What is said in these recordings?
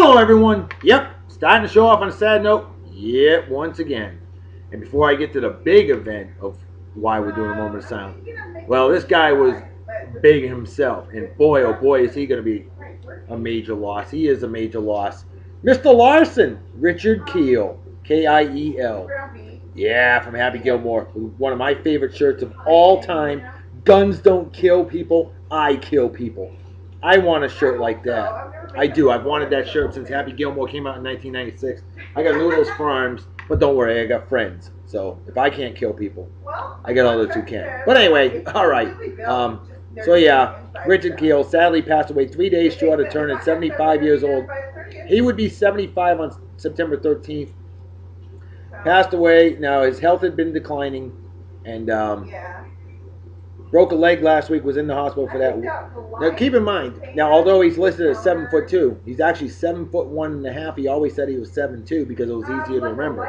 Hello, everyone. Yep, starting to show off on a sad note. Yep, once again. And before I get to the big event of why we're doing a moment of silence, well, this guy was big himself, and boy, oh boy, is he going to be a major loss. He is a major loss. Mr. Larson, Richard Kiel, Kiel. Yeah, from Happy Gilmore. One of my favorite shirts of all time. Guns don't kill people, I kill people. I want a shirt like that. I do. I've wanted that shirt since Happy Gilmore came out in 1996. I got noodles for arms, but don't worry, I got friends. So if I can't kill people, I got others who can. But anyway, all right. So yeah, Richard Kiel sadly passed away 3 days short of turning 75 years old. He would be 75 on September 13th. Passed away. Now his health had been declining, and broke a leg last week. Was in the hospital for that. Now keep in mind. Now although he's listed as 7'2", he's actually 7'1.5". He always said he was 7'2" because it was easier to remember.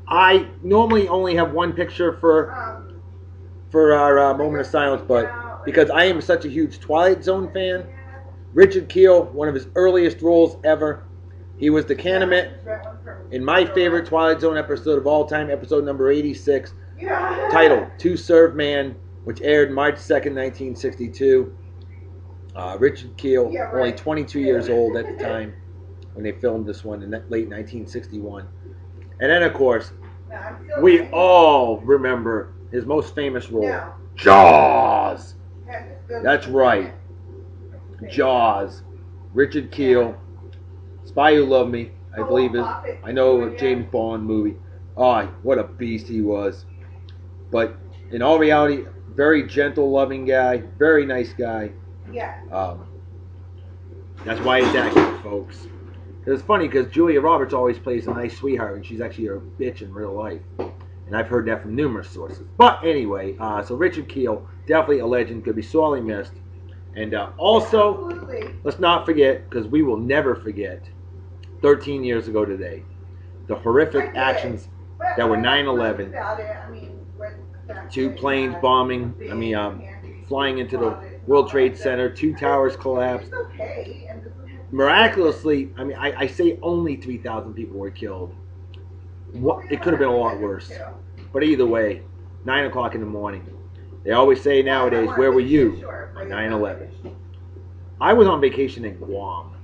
I normally only have one picture for our moment of silence, but because I am such a huge Twilight Zone fan, Richard Kiel, one of his earliest roles ever. He was the Canamet in my favorite Twilight Zone episode of all time, episode number 86, titled To Serve Man, which aired March 2nd, 1962. Richard Kiel, only 22 years old at the time when they filmed this one in late 1961. And then, of course, we all remember his most famous role, Jaws. That's right, Jaws. Richard Kiel, Spy Who Loved Me, I believe is. I know a James Bond movie. Oh, what a beast he was. But in all reality, very gentle, loving guy, very nice guy. That's why he's acting, folks. It's funny because Julia Roberts always plays a nice sweetheart, and she's actually a bitch in real life. And I've heard that from numerous sources. But anyway, so Richard Kiel, definitely a legend, could be sorely missed. And also, let's not forget, because we will never forget, 13 years ago today, the horrific actions that were 9/11. Two planes bombing, flying into the World Trade Center, 2 towers collapsed. Miraculously, I say only 3,000 people were killed. It could have been a lot worse. But either way, 9 o'clock in the morning. They always say nowadays, where were you on 9/11? I was on vacation in Guam.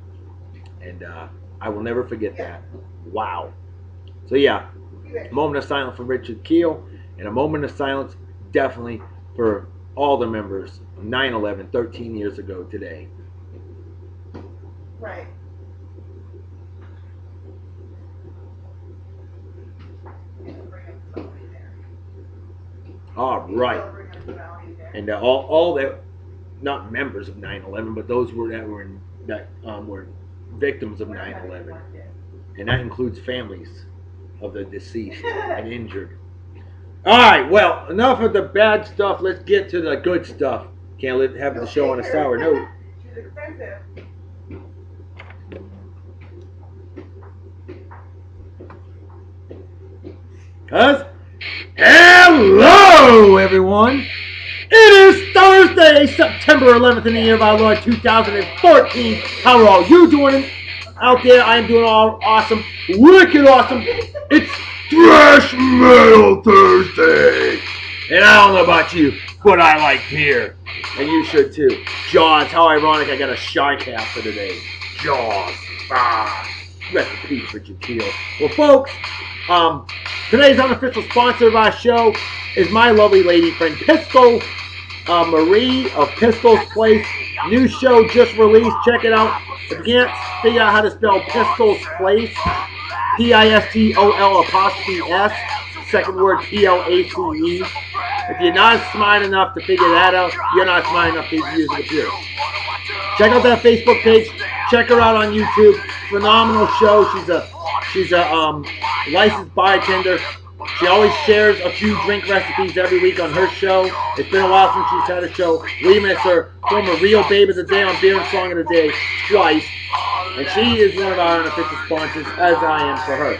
And I will never forget that. Wow. So yeah, a moment of silence for Richard Kiel. And a moment of silence definitely for all the members of 9/11 13 years ago today. Right. All right. And all that, not members of 9/11, but those that were victims of 9/11, and that includes families of the deceased and injured. All right. Well, enough of the bad stuff. Let's get to the good stuff. Can't have the show on a sour note. She's expensive. Cuz, hello everyone! It is Thursday, September 11th in the year of our Lord 2014. How are all you doing out there? I am doing all awesome, wicked awesome. It's Thrash Metal Thursday! And I don't know about you, but I like beer. And you should too. Jaws, how ironic I got a shark hat for today. Jaws. Rest in peace, Richard Kiel. Well, folks, today's unofficial sponsor of our show is my lovely lady friend Pistol Marie of Pistol's Place. New show just released. Check it out. If you can't figure out how to spell Pistol's Place, Pistol''S, second word Place. If you're not smart enough to figure that out, you're not smart enough to use the computer. Check out that Facebook page. Check her out on YouTube. Phenomenal show. She's a licensed bartender. She always shares a few drink recipes every week on her show. It's been a while since she's had a show. We miss her. Former Real Babe of the Day on Beer and Song of the Day twice. And she is one of our unofficial sponsors, as I am for her.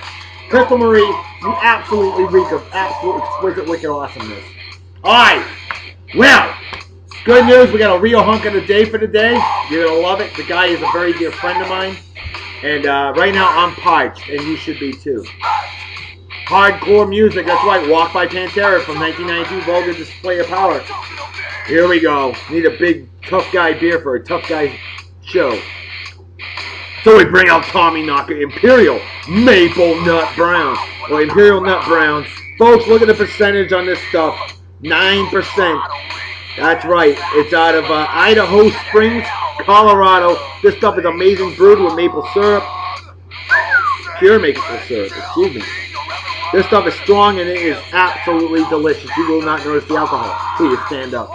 Pistol Marie, you absolutely reek of absolute exquisite wicked awesomeness. Alright. Well, good news. We got a real hunk of the day for today. You're going to love it. The guy is a very dear friend of mine. And right now I'm parched, and you should be too. Hardcore music, that's right. Walk by Pantera from 1992, Vulgar Display of Power. Here we go. Need a big tough guy beer for a tough guy show. So we bring out Tommy Knocker Imperial Maple Nut Brown. Or Imperial Nut Brown. Folks, look at the percentage on this stuff. 9%. That's right. It's out of Idaho Springs, Colorado. This stuff is amazing, brewed with maple syrup. Pure maple syrup, excuse me. This stuff is strong and it is absolutely delicious. You will not notice the alcohol till you stand up.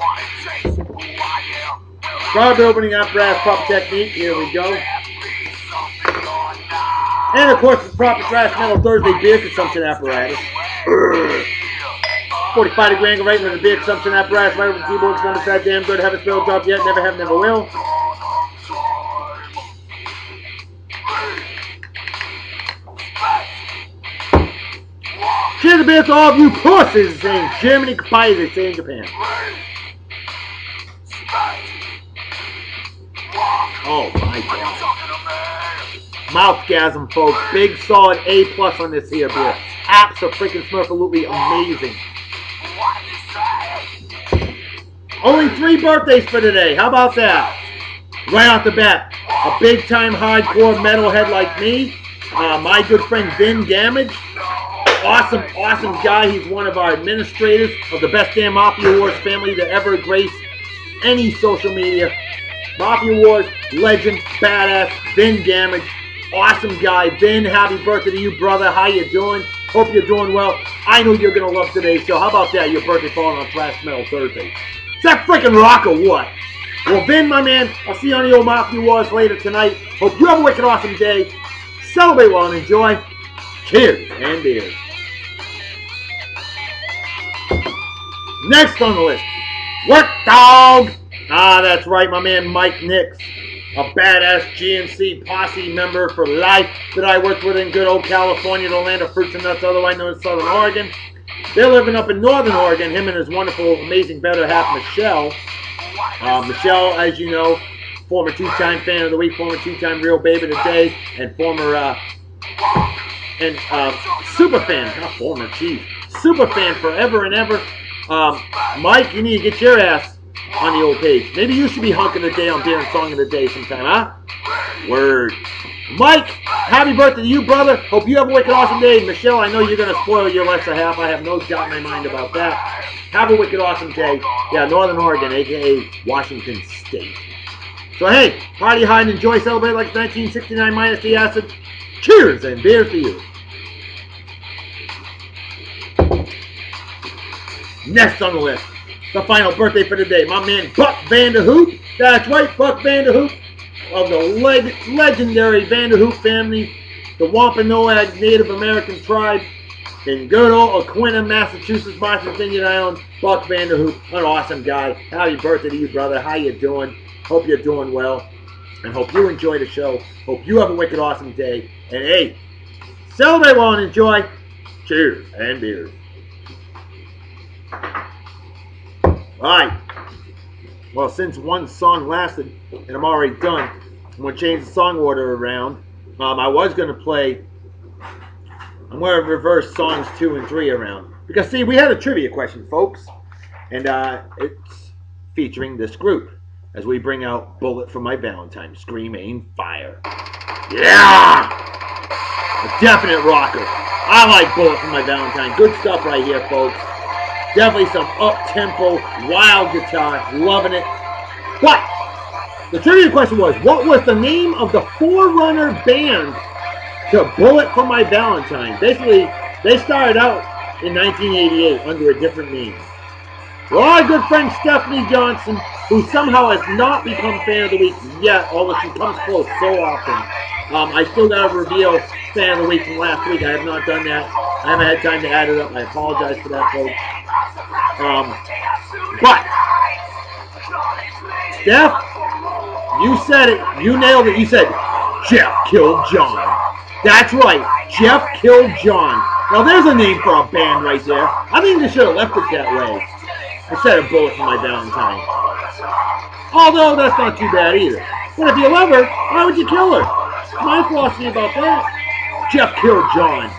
Proud opening up brass pop technique. Here we go. And of course, the proper Thrash Metal Thursday beer consumption apparatus. 45-degree angle right into the beer consumption apparatus. Right over the keyboard. It's not that damn good. Haven't spelled drop yet. Never have, never will. Cheers to beer to all of you pussies in Germany, Kaiser, say in Japan. Oh my god. Mouthgasm, folks. Big solid A+ on this here beer. Abso-freaking-smurfalutely amazing. Only 3 birthdays for today. How about that? Right off the bat. A big-time hardcore metalhead like me. My good friend Vin Damage. Awesome guy. He's one of our administrators of the Best Damn Mafia Wars family to ever grace any social media. Mafia Wars legend, badass, Vin Damage. Awesome guy. Vin, happy birthday to you, brother. How you doing? Hope you're doing well. I know you're going to love today's show. How about that? Your birthday falling on Thrash Metal Thursday. Is that freaking rock or what? Well, Vin, my man, I'll see you on the old Mafia Wars later tonight. Hope you have a wicked awesome day. Celebrate well and enjoy. Cheers and beers. Next on the list, Work Dog. Ah, that's right, my man Mike Nix, a badass GNC posse member for life that I worked with in good old California, the land of fruits and nuts, otherwise known as Southern Oregon. They're living up in Northern Oregon, him and his wonderful, amazing better half, Michelle. Michelle, as you know, former 2-time fan of the week, former 2-time real baby of the day, and former super fan, not former, geez, super fan forever and ever. Mike, you need to get your ass on the old page. Maybe you should be hunking the day on beer and song of the day sometime, huh? Word. Mike, happy birthday to you, brother. Hope you have a wicked awesome day. Michelle, I know you're going to spoil your lesser half. I have no doubt in my mind about that. Have a wicked awesome day. Yeah, Northern Oregon, a.k.a. Washington State. So, hey, party hard and enjoy. Celebrate like 1969 minus the acid. Cheers and beers to you. Next on the list, the final birthday for the day, my man Buck Vanderhoop. That's right, Buck Vanderhoop of the legendary Vanderhoop family, the Wampanoag Native American tribe in good old Aquinnah, Massachusetts, Martha's Vineyard Island. Buck Vanderhoop, an awesome guy. Happy birthday to you, brother. How you doing? Hope you're doing well, and hope you enjoy the show. Hope you have a wicked awesome day. And hey, celebrate well and enjoy. Cheers and beers. Alright, well, since one song lasted and I'm already done, I'm going to change the song order around. I was going to play, I'm going to reverse songs 2 and 3 around. Because, see, we had a trivia question, folks, and it's featuring this group as we bring out Bullet for My Valentine, Scream, Aim, Fire. Yeah! A definite rocker. I like Bullet for My Valentine. Good stuff right here, folks. Definitely some up-tempo, wild guitar. Loving it. But the trivia question was, what was the name of the forerunner band to Bullet for My Valentine? Basically, they started out in 1988 under a different name. Well, our good friend Stephanie Johnson, who somehow has not become fan of the week yet, although she comes close so often. I still got to reveal fan of the week from last week. I have not done that. I haven't had time to add it up. I apologize for that, folks. But, Steph, you said it. You nailed it. You said, Jeff killed John. That's right. Jeff killed John. Now, there's a name for a band right there. I think they should have left it that way instead of Bullet for My Valentine. Although, that's not too bad either. But if you love her, why would you kill her? My philosophy about that. Jeff killed John.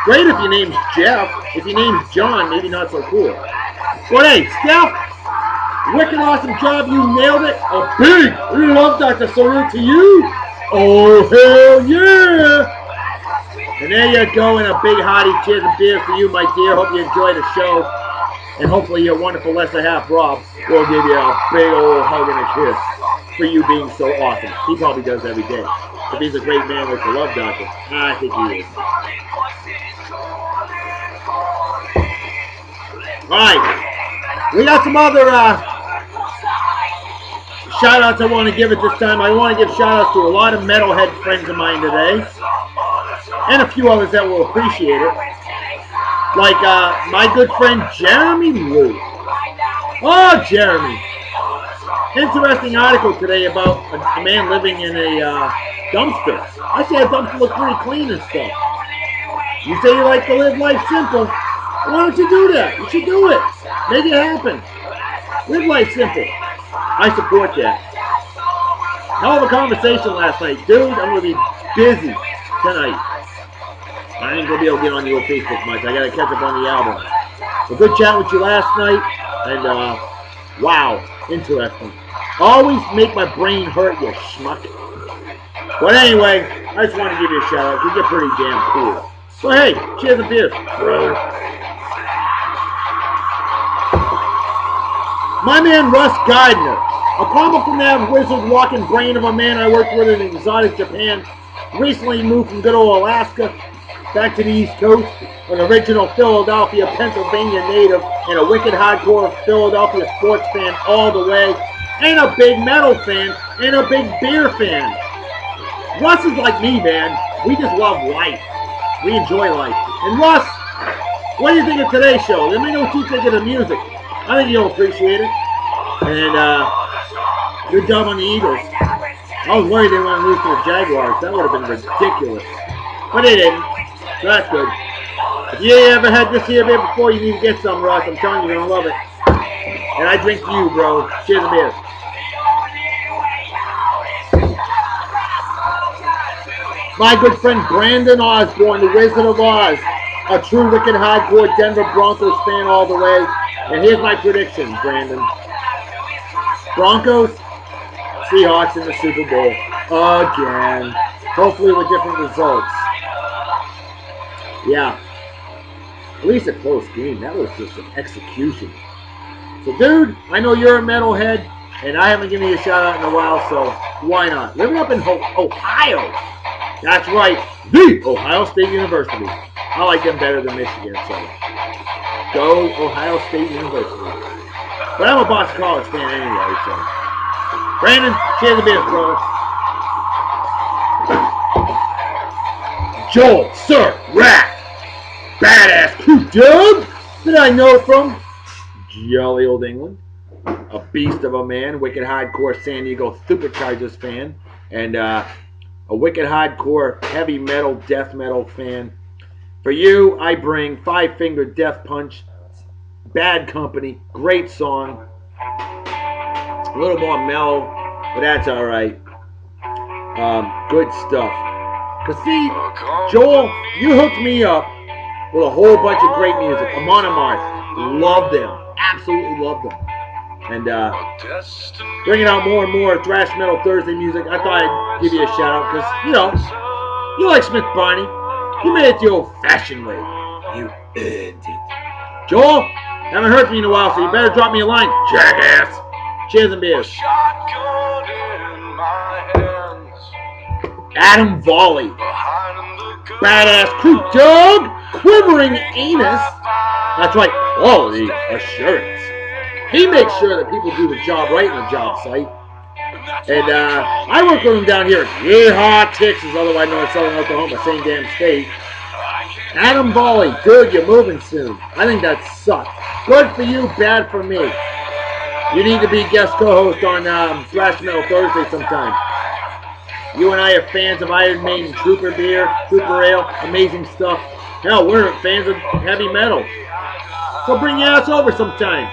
Great if your name's Jeff. If your name's John, maybe not so cool. But hey, Steph, wicked awesome job. You nailed it. A big love Dr. Salute to you. Oh, hell yeah. And there you go, and a big hearty cheers and beers for you, my dear. Hope you enjoyed the show. And hopefully your wonderful Lester Half Rob will give you a big old hug and a kiss for you being so awesome. He probably does every day. If he's a great man like the Love Doctor, I think he is. Alright. We got some other shout-outs I want to give at this time. I want to give shout-outs to a lot of metalhead friends of mine today. And a few others that will appreciate it. Like my good friend Jeremy Lou. Oh, Jeremy. Interesting article today about a man living in a dumpster. I say a dumpster looks pretty clean and stuff. You say you like to live life simple. Why don't you do that? You should do it. Make it happen. Live life simple. I support that. Hell of a conversation last night. Dude, I'm going to be busy tonight. I ain't going to be able to get on the old Facebook much. I got to catch up on the album. So good chat with you last night. And, wow, interesting. Always make my brain hurt, you schmuck. But anyway, I just want to give you a shout out. You get pretty damn cool. So hey, cheers and beers, bro. My man Russ Gardner, a comical mad wizard walking brain of a man I worked with in exotic Japan, recently moved from good old Alaska back to the East Coast, an original Philadelphia, Pennsylvania native, and a wicked hardcore Philadelphia sports fan all the way, and a big metal fan, and a big beer fan. Russ is like me, man. We just love life. We enjoy life. And Russ, what do you think of today's show? Let me know what you think of the music. I think you'll appreciate it. And good job on the Eagles. I was worried they were going to lose to the Jaguars. That would have been ridiculous. But they didn't. So that's good. If you ever had this here beer before, you need to get some, Russ. I'm telling you, you're going to love it. And I drink to you, bro. Cheers and beers. My good friend Brandon Osborne, the Wizard of Oz, a true wicked hardcore Denver Broncos fan all the way. And here's my prediction, Brandon. Broncos, Seahawks in the Super Bowl again. Hopefully with different results. Yeah. At least a close game. That was just an execution. So, dude, I know you're a metalhead, and I haven't given you a shout out in a while, so why not? Living up in Ohio. That's right, the Ohio State University. I like them better than Michigan, so go Ohio State University. But I'm a Boston College fan anyway, so. Brandon, cheers and beers, brother. Joel, Sir, Rat, badass crew dub that I know from jolly old England. A beast of a man, wicked hardcore San Diego Superchargers fan, and a wicked hardcore heavy metal, death metal fan. For you, I bring Five Finger Death Punch, Bad Company, great song. A little more mellow, but that's alright. Good stuff. Cause see, Joel, you hooked me up with a whole bunch of great music. Amon Amarth, love them. Absolutely love them. And bringing out more and more thrash metal Thursday music, I thought I'd give you a shout out because, you know, you like Smith Barney. You made it the old-fashioned way. You earned it. Joel, haven't heard from you in a while, so you better drop me a line, jackass. Cheers and beers. Adam Volley. Badass crew dog. Quivering anus. That's right, quality assurance. He makes sure that people do the job right in the job site. And I work with him down here at Yeehaw, Texas, otherwise known as Southern Oklahoma, same damn state. Adam Volley, dude, you're moving soon. I think that sucks. Good for you, bad for me. You need to be guest co-host on Thrash Metal Thursday sometime. You and I are fans of Iron Maiden, Trooper Beer, Trooper Ale, amazing stuff. Hell, we're fans of heavy metal. So bring your ass over sometime.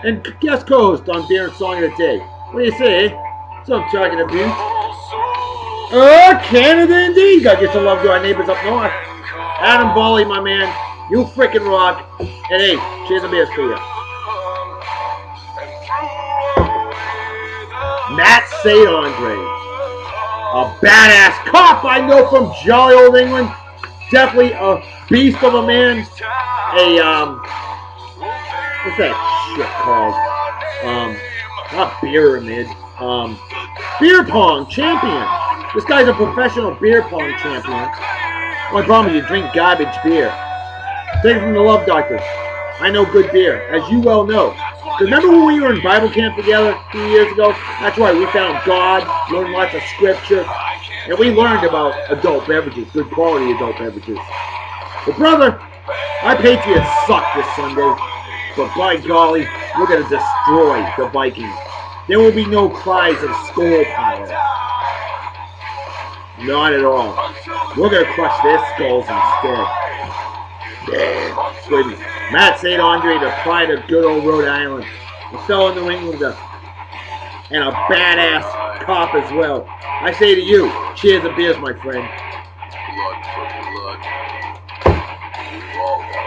And guest co-host on Beer and Song of the Day. What do you say, eh? So I'm talking about. Canada indeed. Gotta get some love to our neighbors up north. Adam Bawley, my man. You freaking rock. And hey, cheers and beers for you. Matt St. Andre. A badass cop I know from jolly old England. Definitely a beast of a man. What's that shit called? Not pyramid. Beer pong champion. This guy's a professional beer pong champion. My problem is you drink garbage beer. Take it from the Love Doctor. I know good beer, as you well know. Remember when we were in Bible camp together a few years ago? That's right, we found God, learned lots of scripture, and we learned about adult beverages, good quality adult beverages. But brother, our Patriots suck this Sunday, but by golly, we're going to destroy the Vikings. There will be no cries of skull power. Not at all. We're going to crush their skulls instead. Goodness. Matt St. Andre, the pride of good old Rhode Island. A fellow New Englander. And a badass cop as well. I say to you, cheers and beers, my friend.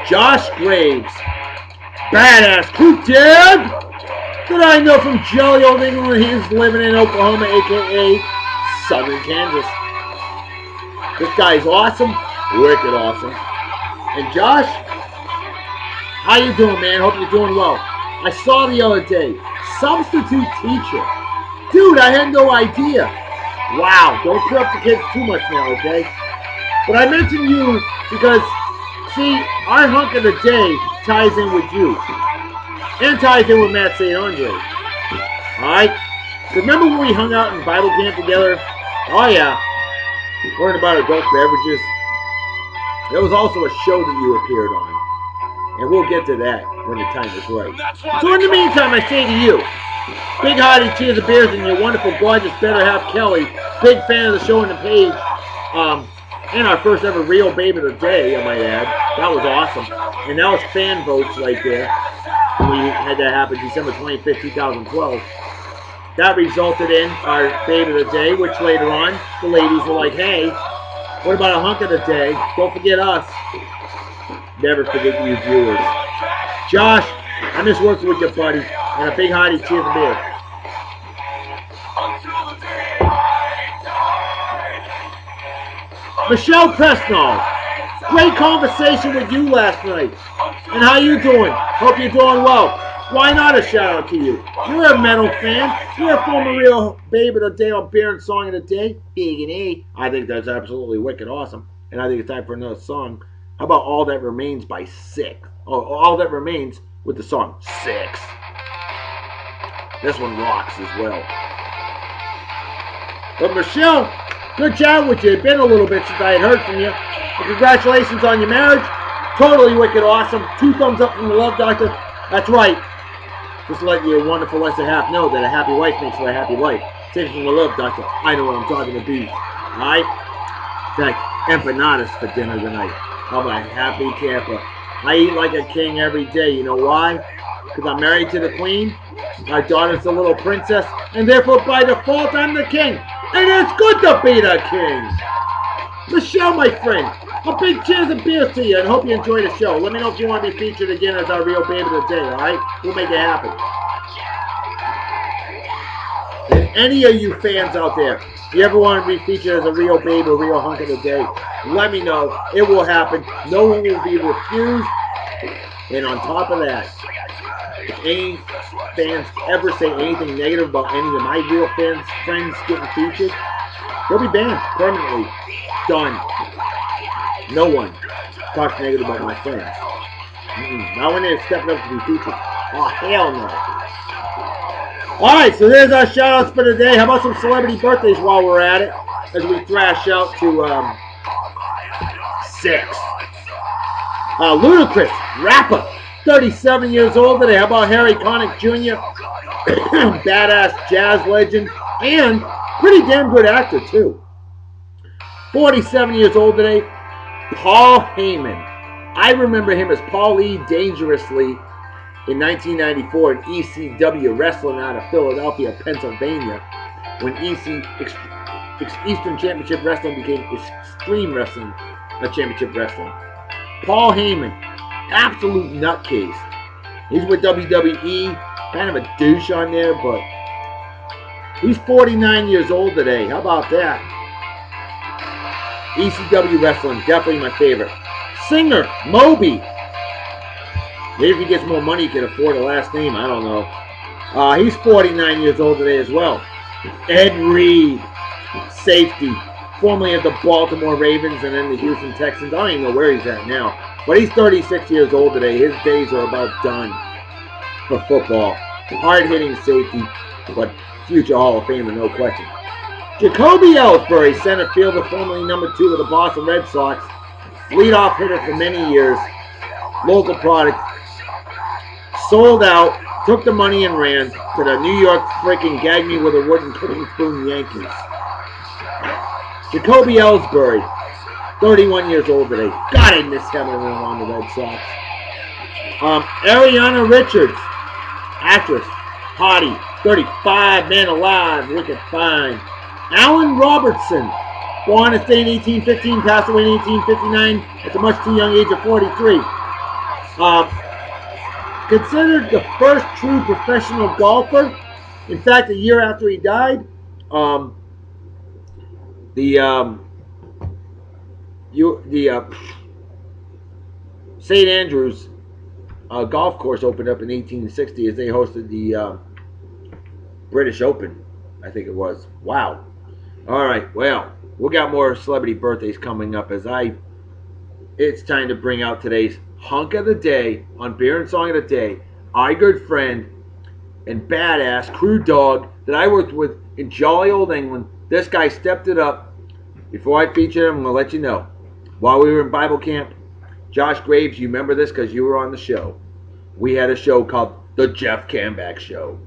Josh Graves. Badass crew dad that I know from jolly old England. He's living in Oklahoma, a.k.a. Southern Kansas. This guy's awesome. Wicked awesome. And Josh, how you doing, man? Hope you're doing well. I saw the other day, substitute teacher. Dude, I had no idea. Wow, don't corrupt the kids too much now, okay? But I mentioned you because, see, our hunk of the day ties in with you. And ties in with Matt St. Andre. Alright? Remember when we hung out in Bible camp together? Oh yeah. Learned about adult beverages. There was also a show that you appeared on. And we'll get to that when the time is right. So in the meantime, I say to you, big hearty cheers of beers and your wonderful, gorgeous, better half Kelly. Big fan of the show and the page. And our first ever real babe of the day, I might add. That was awesome. And that was fan votes right there. We had that happen December 25th, 2012. That resulted in our babe of the day, which later on, the ladies were like, hey, what about a hunk of the day? Don't forget us. Never forget you viewers. Josh, I miss working with you, buddy. And a big hearty cheers and beer. Michelle Presnall. Great conversation with you last night. And how you doing? Hope you're doing well. Why not a shout out to you? You're a metal fan. You're a former real babe of the day on Beer and Song of the Day. Big and A. I think that's absolutely wicked awesome. And I think it's time for another song. How about All That Remains by Six? Oh, All That Remains with the song Six. This one rocks as well. But Michelle, good chat with you. It's been a little bit since I had heard from you. And congratulations on your marriage. Totally wicked awesome. 2 thumbs up from the Love Doctor. That's right. Just to let your wonderful lesser half know that a happy wife makes for a happy life. Take it from the Love Doctor. I know what I'm talking to be. Alright? In fact, empanadas for dinner tonight. I'm a happy camper. I eat like a king every day. You know why? Because I'm married to the queen. My daughter's the little princess. And therefore, by default, I'm the king. And it's good to be the king. Michelle, my friend, a big cheers and beers to you, and hope you enjoy the show. Let me know if you want to be featured again as our real babe of the day, alright? We'll make it happen. And any of you fans out there, if you ever want to be featured as a real babe or real hunk of the day, let me know. It will happen. No one will be refused. And on top of that, if any fans ever say anything negative about any of my real friends getting featured, they'll be banned permanently. Done. No one talks negative about my friends. Not when they're stepping up to be featured. Oh, hell no. Alright, so there's our shout-outs for today. How about some celebrity birthdays while we're at it? As we thrash out to 6. Ludacris, rapper, 37 years old today. How about Harry Connick Jr., badass jazz legend, and pretty damn good actor, too. 47 years old today, Paul Heyman. I remember him as Paul E. Dangerously in 1994 in ECW, wrestling out of Philadelphia, Pennsylvania, when Eastern Championship Wrestling became Extreme Wrestling Championship Wrestling. Paul Heyman, absolute nutcase. He's with WWE, kind of a douche on there, but he's 49 years old today. How about that? ECW Wrestling, definitely my favorite. Singer, Moby. Maybe if he gets more money, he can afford a last name. I don't know. He's 49 years old today as well. Ed Reed, safety, formerly of the Baltimore Ravens and then the Houston Texans. I don't even know where he's at now. But he's 36 years old today. His days are about done for football. Hard-hitting safety, but future Hall of Famer, no question. Jacoby Ellsbury, center fielder, formerly number 2 of the Boston Red Sox. Leadoff hitter for many years. Local product. Sold out, took the money and ran to the New York freaking gag me with a wooden cooking spoon Yankees. Jacoby Ellsbury, 31 years old today. God, I miss having him on the Red Sox. Ariana Richards, actress, hottie, 35, man alive, wicked fine. Alan Robertson, born in 1815, passed away in 1859 at the much too young age of 43. Considered the first true professional golfer. In fact, a year after he died, St. Andrews golf course opened up in 1860 as they hosted the British Open, I think it was. Wow. All right, well, we got more celebrity birthdays coming up it's time to bring out today's hunk of the day on Beer and Song of the Day. Our good friend and badass crew dog that I worked with in jolly old England. This guy stepped it up. Before I feature him, I'm going to let you know. While we were in Bible camp, Josh Graves, you remember this because you were on the show. We had a show called The Jeff Camback Show.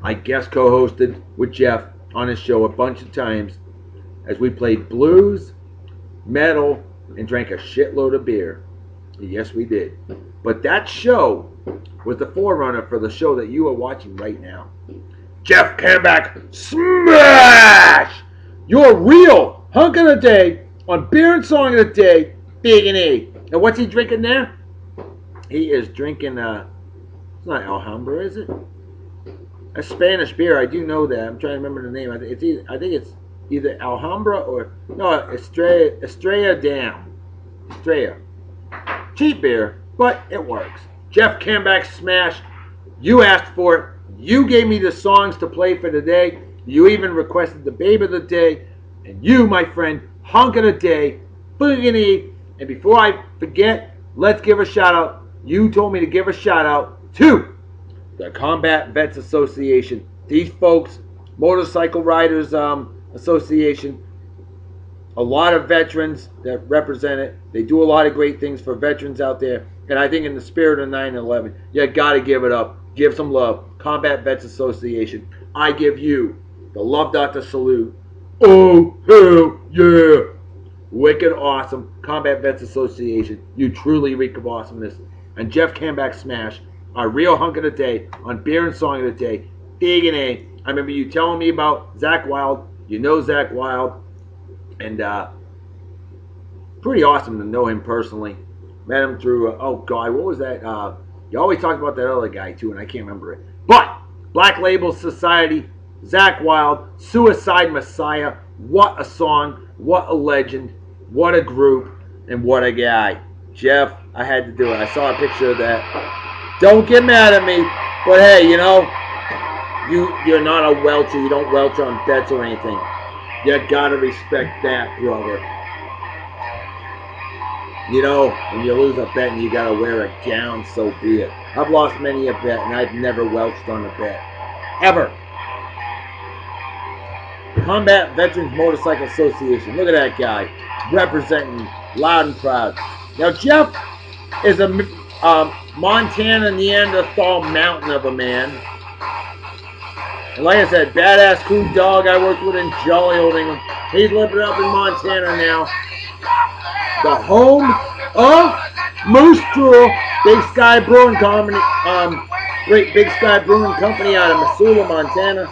I guest co-hosted with Jeff on his show a bunch of times as we played blues, metal, and drank a shitload of beer. Yes, we did. But that show was the forerunner for the show that you are watching right now. Jeff Camback Smash! Your real hunk of the day on Beer and Song of the Day, Big and E. And what's he drinking there? He is drinking, it's not Alhambra, is it? A Spanish beer, I do know that. I'm trying to remember the name. I think it's either Alhambra or, no, Estrella Damm. Estrella. Cheap beer, but it works. Jeff Camback Smash. You asked for it. You gave me the songs to play for today. You even requested the babe of the day. And you, my friend, hunk of the day, Boogany. And before I forget, let's give a shout out. You told me to give a shout out to the Combat Vets Association. These folks, Motorcycle Riders Association, a lot of veterans that represent it. They do a lot of great things for veterans out there. And I think in the spirit of 9/11, you got to give it up. Give some love. Combat Vets Association. I give you the Love Doctor salute. Oh, hell yeah. Wicked awesome. Combat Vets Association. You truly reek of awesomeness. And Jeff Camback Smash, our real hunk of the day on Beer and Song of the Day. Big and A. I remember you telling me about Zach Wild. You know Zach Wild. And pretty awesome to know him personally. Met him through, oh God, what was that? You always talk about that other guy too, and I can't remember it. But Black Label Society, Zach Wild, Suicide Messiah. What a song, what a legend, what a group, and what a guy. Jeff, I had to do it. I saw a picture of that. Don't get mad at me, but hey, you know, you're not a welcher. You don't welch on bets or anything. You gotta respect that, brother. You know, when you lose a bet and you gotta wear a gown, so be it. I've lost many a bet, and I've never welched on a bet. Ever. Combat Veterans Motorcycle Association. Look at that guy. Representing loud and proud. Now, Jeff is a Montana Neanderthal mountain of a man. And like I said, badass crew dog I worked with in jolly old England. He's living up in Montana now. The home of Moose Drool, Big Sky Brewing Company, great Big Sky Brewing Company out of Missoula, Montana.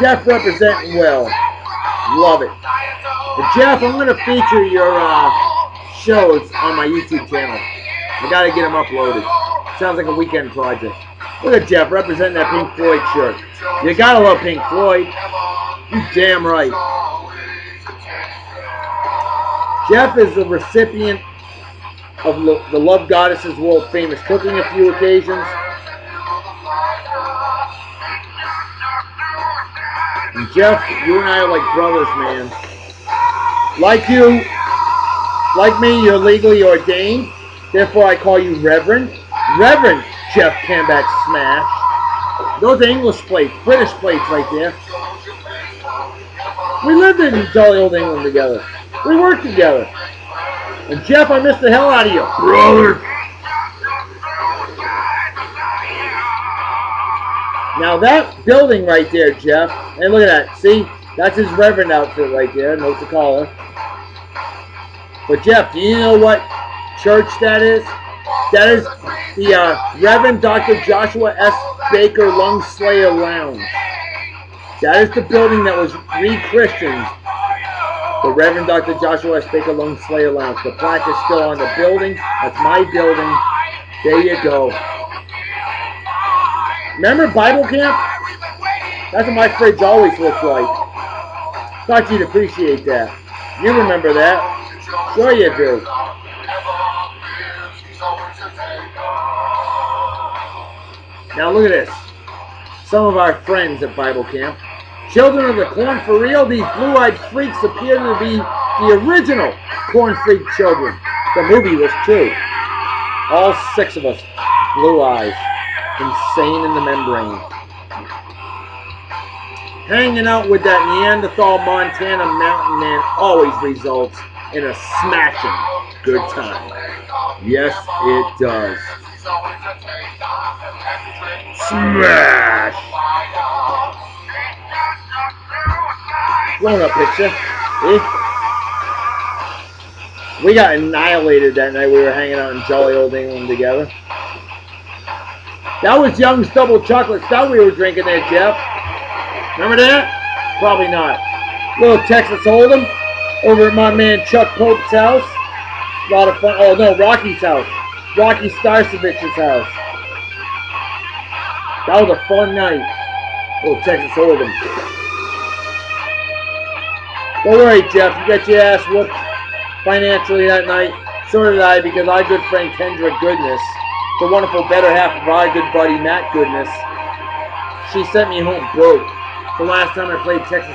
Jeff representing well. Love it. And Jeff, I'm going to feature your shows on my YouTube channel. I got to get them uploaded. Sounds like a weekend project. Look at Jeff representing that Pink Floyd shirt. You got to love Pink Floyd. You damn right. Jeff is the recipient of the Love Goddess's world famous cooking a few occasions. And Jeff, you and I are like brothers, man. Like you, like me, you're legally ordained. Therefore, I call you Reverend. Reverend Jeff Canback Smash. Those are English plates, British plates right there. We lived in jolly old England together. We worked together. And Jeff, I miss the hell out of you, brother. Now that building right there, Jeff, and look at that. See, that's his Reverend outfit right there. Note the collar. But Jeff, do you know what church that is? That is the Reverend Dr. Joshua S. Baker Lung Slayer Lounge. That is the building that was re-Christianed. The Reverend Dr. Joshua S. Baker Lung Slayer Lounge. The plaque is still on the building. That's my building. There you go. Remember Bible camp? That's what my fridge always looked like. Thought you'd appreciate that. You remember that? Sure you do. Now look at this. Some of our friends at Bible camp. Children of the Corn for Real, these blue-eyed freaks appear to be the original Corn Freak children. The movie was true. All 6 of us, blue eyes, insane in the membrane. Hanging out with that Neanderthal Montana mountain man always results in a smashing good time. Yes, it does. Smash! Blown up picture. See? We got annihilated that night we were hanging out in jolly old England together. That was Young's Double Chocolate Stout we were drinking there, Jeff. Remember that? Probably not. Little Texas Hold'em over at my man Chuck Pope's house. A lot of fun. Oh no, Rocky's house. Rocky Starcevich's house. That was a fun night. Little Texas Hold'em. Don't worry, Jeff. You got your ass whooped financially that night. So did I, because our good friend Kendra Goodness, the wonderful better half of our good buddy Matt Goodness, she sent me home broke. The last time I played Texas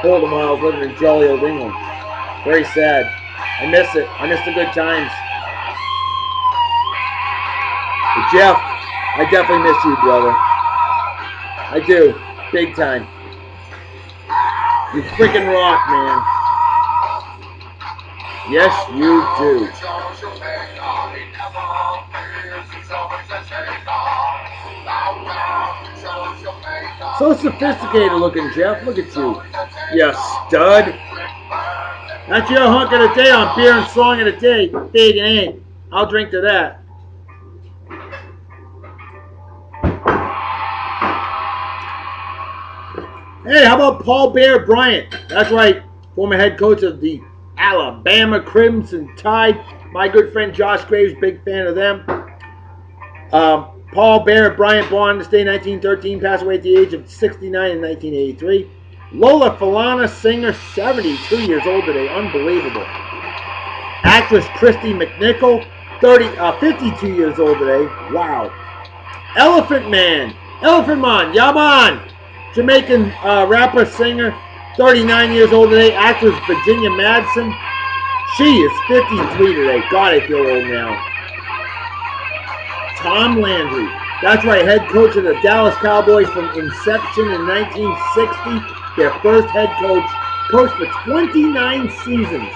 Hold'em while I was living in jolly old England. Very sad. I miss it. I miss the good times. But Jeff, I definitely miss you, brother. I do. Big time. You freaking rock, man. Yes, you do. So sophisticated looking, Jeff. Look at you. You stud. That's your hunk of the day on Beer and Song of the Day. Big and egg. I'll drink to that. Hey, how about Paul Bear Bryant? That's right, former head coach of the Alabama Crimson Tide. My good friend Josh Graves, big fan of them. Paul Bear Bryant, born this day 1913, passed away at the age of 69 in 1983. Lola Falana, singer, 72 years old today. Unbelievable. Actress Christy McNichol, 52 years old today. Wow. Elephant Man, Yaman. Jamaican rapper, singer, 39 years old today. Actress Virginia Madsen. She is 53 today. God, I feel old now. Tom Landry. That's right, head coach of the Dallas Cowboys from inception in 1960. Their first head coach. Coached for 29 seasons.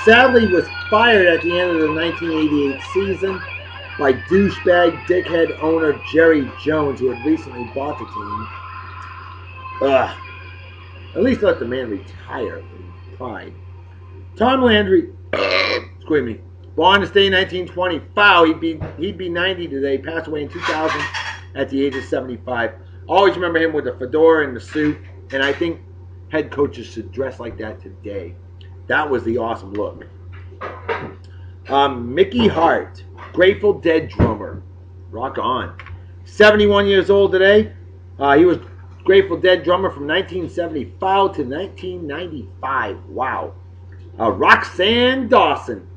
Sadly was fired at the end of the 1988 season by douchebag, dickhead owner Jerry Jones, who had recently bought the team. At least let the man retire with pride. Tom Landry, excuse me, born this day 1920. Foul, he'd be 90 today. Passed away in 2000 at the age of 75. Always remember him with the fedora and the suit, and I think head coaches should dress like that today. That was the awesome look. Mickey Hart, Grateful Dead drummer. Rock on. 71 years old today. He was Grateful Dead drummer from 1975 to 1995. Wow. Roxanne Dawson,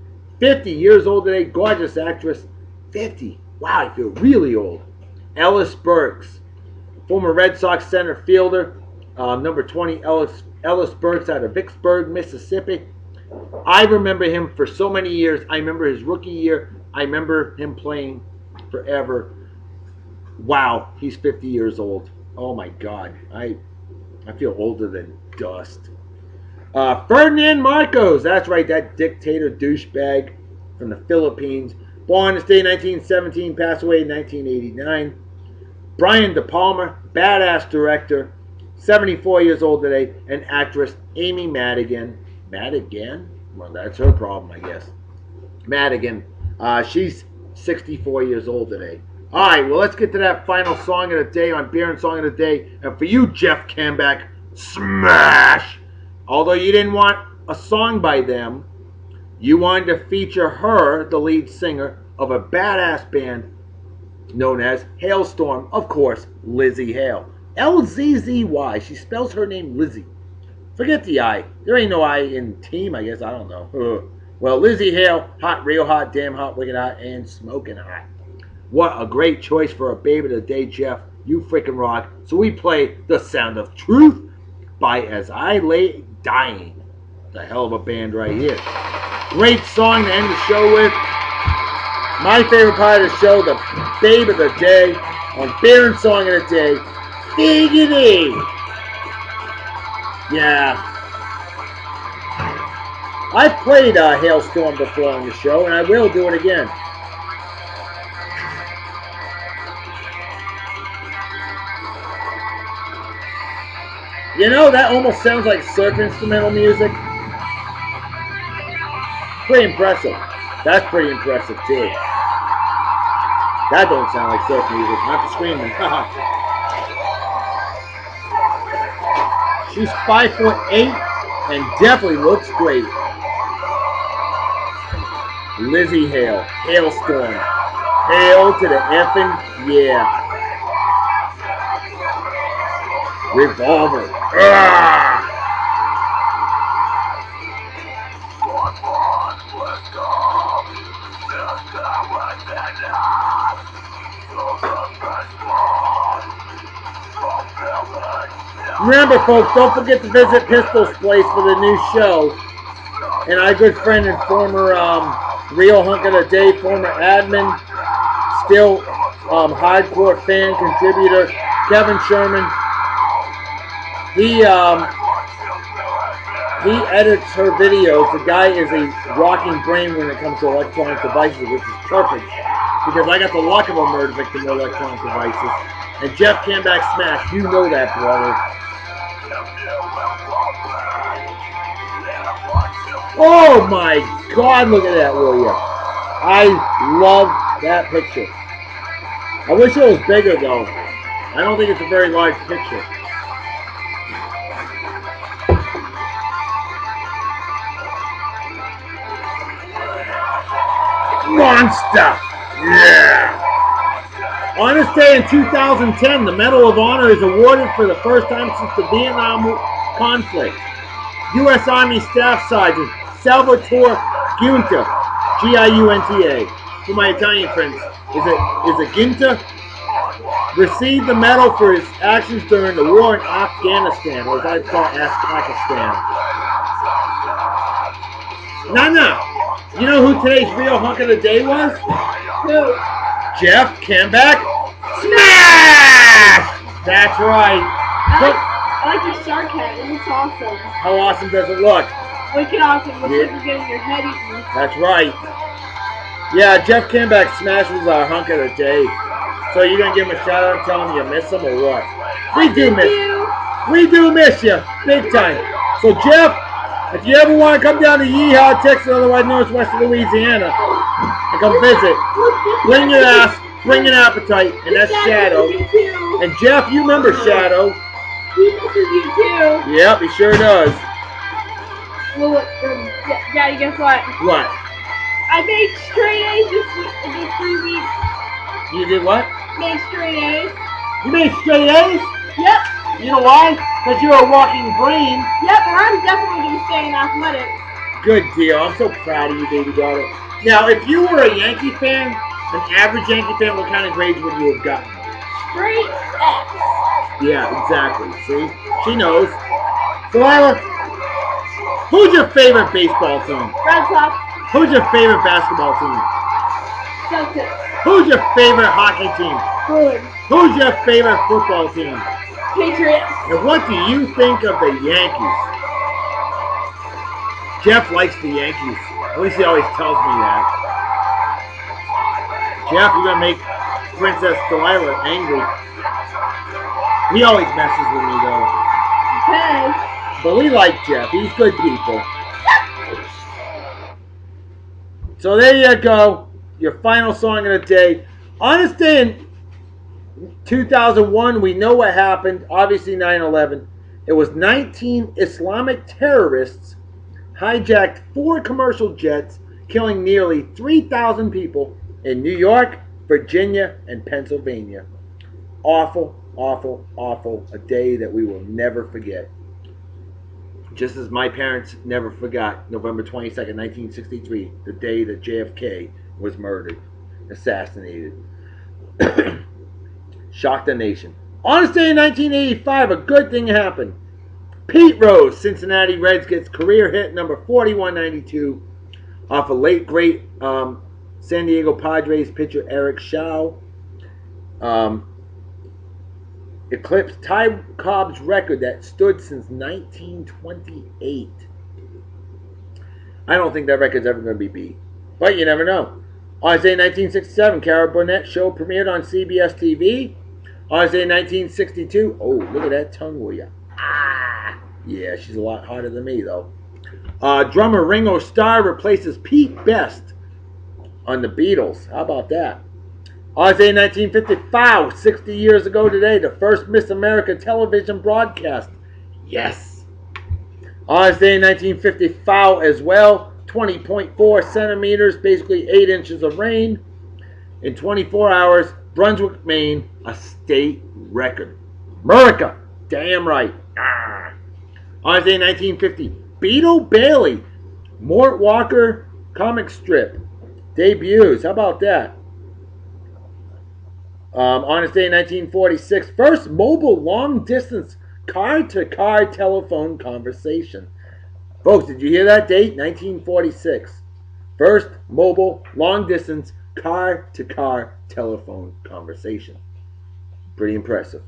50 years old today. Gorgeous actress. 50. Wow, I feel really old. Ellis Burks, former Red Sox center fielder. Number 20, Ellis Burks out of Vicksburg, Mississippi. I remember him for so many years. I remember his rookie year. I remember him playing forever. Wow, he's 50 years old. Oh my God, I feel older than dust. Ferdinand Marcos, that's right, that dictator douchebag from the Philippines. Born this day 1917, passed away in 1989. Brian De Palma, badass director, 74 years old today, and actress Amy Madigan. Madigan? Well, that's her problem, I guess. Madigan. She's 64 years old today. All right, well, let's get to that final song of the day on Beer and Song of the Day. And for you, Jeff Camback, smash! Although you didn't want a song by them, you wanted to feature her, the lead singer of a badass band known as Halestorm. Of course, Lzzy Hale. L-Z-Z-Y. She spells her name Lizzie. Forget the I. There ain't no I in team, I guess. I don't know. Well, Lzzy Hale, hot, real hot, damn hot, wicked hot, and smoking hot. What a great choice for a baby of the day, Jeff. You freaking rock. So we play The Sound of Truth by As I Lay Dying. The hell of a band right here. Great song to end the show with. My favorite part of the show, the babe of the day, on Beer and Song of the Day, Diggity. Yeah. I've played Halestorm before on the show, and I will do it again. You know, that almost sounds like surf instrumental music. Pretty impressive. That's pretty impressive, too. That don't sound like surf music, not the screaming. She's 5'8" and definitely looks great. Lzzy Hale, Halestorm. Hail to the effing yeah. Revolver. Remember, folks, don't forget to visit Pistol's Place for the new show. And our good friend and former Real Hunk of the Day, former admin, still hardcore fan contributor, Kevin Sherman. He edits her videos. The guy is a rocking brain when it comes to electronic devices, which is perfect because I got the luck of a murder victim with electronic devices. And Jeff Camback Smash, you know that, brother. Oh my God, look at that, will ya? I love that picture. I wish it was bigger though. I don't think it's a very large picture. Monster! Yeah! On this day in 2010, the Medal of Honor is awarded for the first time since the Vietnam conflict. U.S. Army Staff Sergeant Salvatore Giunta, G-I-U-N-T-A, to my Italian friends, is it Ginta? Received the medal for his actions during the war in Afghanistan, or as I call Pakistan. No. You know who today's Real Hunk of the Day was? Who? Jeff Camback Smash! That's right. I like your sarcasm. It's awesome. How awesome does it look? Wicked awesome. Looks like you're getting your head eaten. That's right. Yeah, Jeff Camback Smash was our Hunk of the Day. So you gonna give him a shout out and tell him you miss him or what? We do miss you. Big time. So Jeff, if you ever want to come down to Yeehaw, Texas, otherwise known as West Louisiana, and come visit, bring your ass Bring an Appetite, and that's Shadow. He misses you too. And Jeff, you remember Shadow? He misses you too. Yep, he sure does. Well, Daddy, guess what? What? I made straight A's this 3 weeks. You did what? Made straight A's. You made straight A's? Yep. You know why? Because you're a walking brain. Yep, and I'm definitely going to stay in athletics. Good deal. I'm so proud of you, baby daughter. Now, if you were a Yankee fan, an average Yankee fan, what kind of grades would you have gotten? Straight X. Yeah, exactly. See? She knows. Delilah, who's your favorite baseball team? Red Sox. Who's your favorite basketball team? Celtics. Who's your favorite hockey team? Bruins. Who's your favorite football team? Patriots. And what do you think of the Yankees? Jeff likes the Yankees. At least he always tells me that. Jeff, you're going to make Princess Delilah angry. He always messes with me, though. Okay. But we like Jeff. He's good people. So there you go. Your final song of the day. Honest Day in 2001, we know what happened. Obviously 9/11. It was 19 Islamic terrorists hijacked 4 commercial jets, killing nearly 3,000 people in New York, Virginia, and Pennsylvania. Awful, awful, awful. A day that we will never forget. Just as my parents never forgot November 22nd, 1963, the day that JFK was murdered, assassinated. Shocked the nation. Honest Day in 1985, a good thing happened. Pete Rose, Cincinnati Reds, gets career hit number 4192 off a late great San Diego Padres pitcher Eric Shaw. Eclipsed Ty Cobb's record that stood since 1928. I don't think that record's ever going to be beat, but you never know. Honest Day 1967, Carol Burnett show premiered on CBS TV. Honest Day 1962, oh, look at that tongue, will ya? Ah, yeah, she's a lot hotter than me, though. Drummer Ringo Starr replaces Pete Best on the Beatles. How about that? Honest Day 1955, 60 years ago today, the first Miss America television broadcast. Yes. Honest Day 1955 as well, 20.4 centimeters, basically 8 inches of rain. In 24 hours, Brunswick, Maine, a state record. America, damn right. Ah. Honest Day 1950, Beetle Bailey, Mort Walker comic strip, debuts. How about that? Honest Day 1946, first mobile long-distance car-to-car telephone conversation. Folks, did you hear that date? 1946. First mobile long-distance car-to-car telephone conversation. Pretty impressive.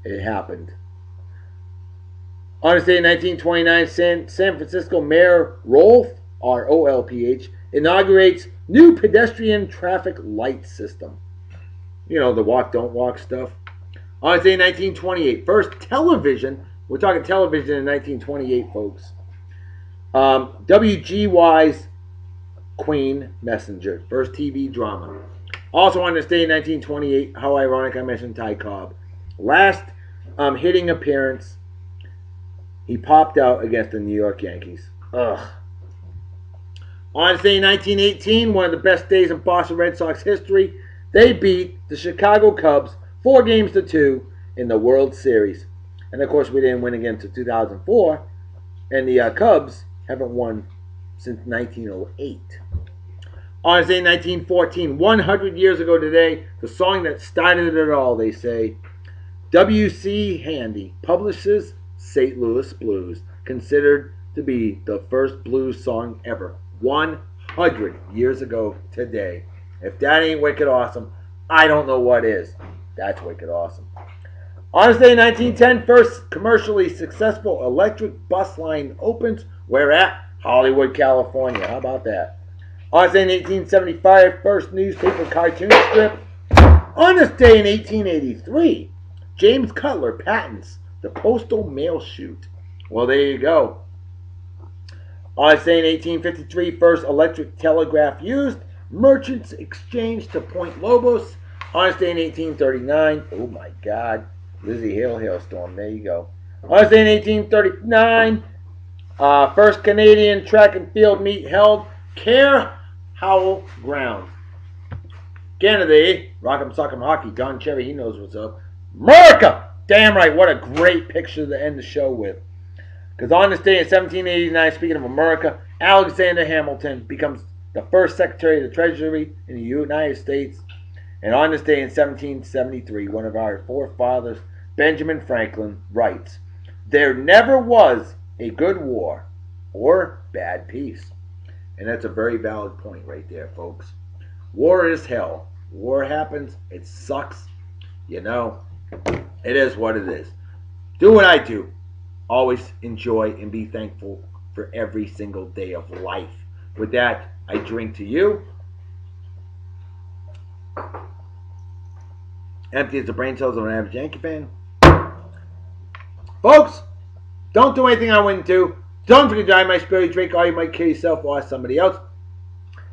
It happened. Honest Day 1929, San Francisco Mayor Rolf, R-O-L-P-H, inaugurates new pedestrian traffic light system. You know, the walk, don't walk stuff. Honest Day 1928, first television. We're talking television in 1928, folks. WGY's Queen Messenger, first TV drama. Also on this day in 1928, how ironic I mentioned Ty Cobb. Last hitting appearance, he popped out against the New York Yankees. Ugh. On this day in 1918, one of the best days in Boston Red Sox history, they beat the Chicago Cubs 4-2 in the World Series. And of course, we didn't win again until 2004. And the Cubs haven't won since 1908. On this day in 1914, 100 years ago today, the song that started it all, they say, W.C. Handy publishes St. Louis Blues, considered to be the first blues song ever. 100 years ago today. If that ain't wicked awesome, I don't know what is. That's wicked awesome. On this day, 1910, first commercially successful electric bus line opens. Where at? Hollywood, California. How about that? On this day in 1875, first newspaper cartoon strip. On this day in 1883, James Cutler patents the postal mail chute. Well, there you go. On this day in 1853, first electric telegraph used. Merchants Exchange to Point Lobos. On this day in 1839. Oh my God. Lizzie Hill hailstorm. There you go. On this day in 1839. First Canadian track and field meet held. Care Howell Grounds. Canada, eh? Rock'em Sock'em Hockey. Don Cherry, he knows what's up. America! Damn right, what a great picture to end the show with. Because on this day in 1789, speaking of America, Alexander Hamilton becomes the first Secretary of the Treasury in the United States. And on this day in 1773, one of our forefathers, Benjamin Franklin, writes, "There never was a good war or bad peace." And that's a very valid point right there, folks. War is hell. War happens. It sucks. You know, it is what it is. Do what I do. Always enjoy and be thankful for every single day of life. With that, I drink to you. Empty as the brain cells of an average Yankee fan. Folks, don't do anything I wouldn't do. Don't forget to drive my spirit. Drink all you might kill yourself or somebody else.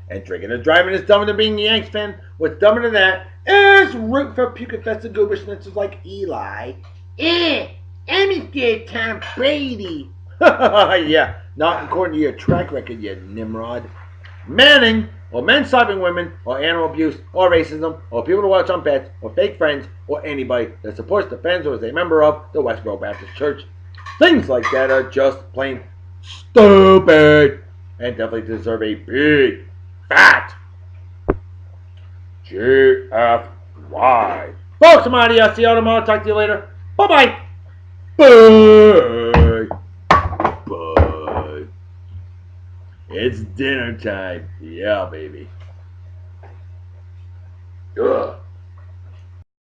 And drinking and driving is dumber than being a Yanks fan. What's dumber than that is root for puke-infested goober schnitzels like Eli. I'm scared Tom Brady. Yeah, not according to your track record, you Nimrod. Manning, or men stopping women, or animal abuse, or racism, or people to watch on pets, or fake friends, or anybody that supports, defends, or is a member of the Westboro Baptist Church. Things like that are just plain stupid and definitely deserve a big, fat GFY. Folks, I'm out of here. I'll see you all tomorrow. Talk to you later. Bye-bye. Bye. Bye. It's dinner time. Yeah, baby. Ugh.